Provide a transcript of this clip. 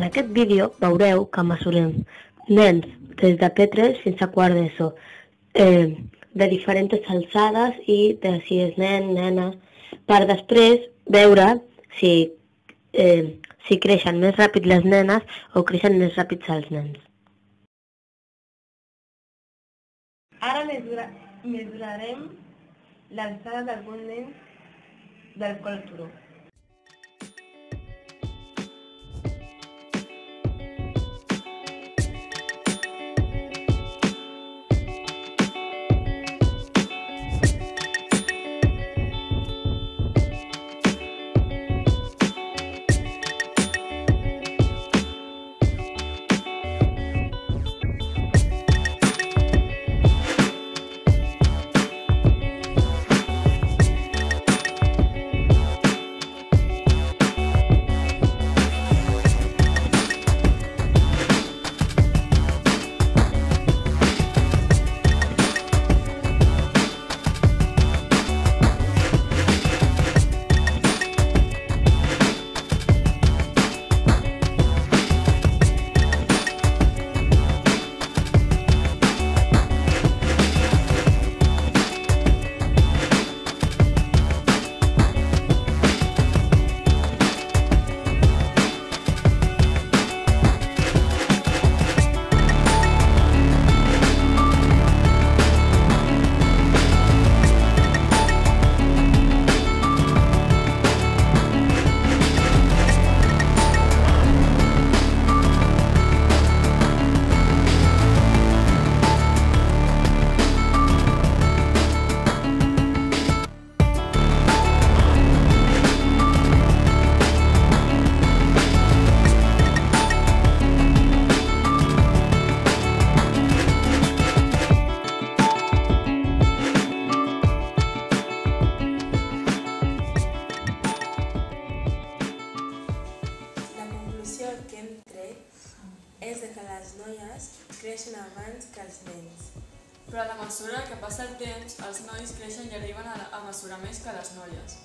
En aquest vídeo veureu que mesurem nens des de P3 fins a quart d'ESO, de diferents alçades i de si és nen, nena, per després veure si creixen més ràpid les nenes o creixen més ràpids els nens. Ara mesurarem l'alçada d'alguns nens del qual turó. Que hem tret és que les noies creixen abans que els nens. Però a la mesura que passa el temps, els nois creixen i arriben a mesurar més que les noies.